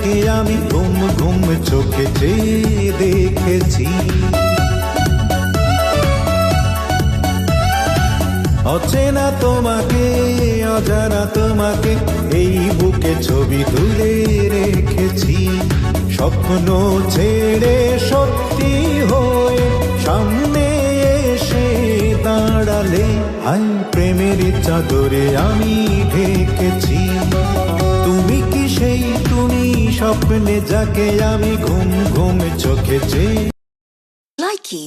যাকে আমি ঘুম ঘুম চোখে চেয়ে দেখেছি। অচেনা তোমাকে, অজানা তোমাকে এই বুকে ছবি তুলে রেখেছি। স্বপ্ন ছেড়ে সত্যি হয়ে সামনে এসে দাঁড়ালে, হাই প্রেমের চাদরে আমি ঢেকেছি। তুমি কি সেই তুমি স্বপ্নে যাকে আমি ঘুম ঘুম চোখে চেয়ে। Likey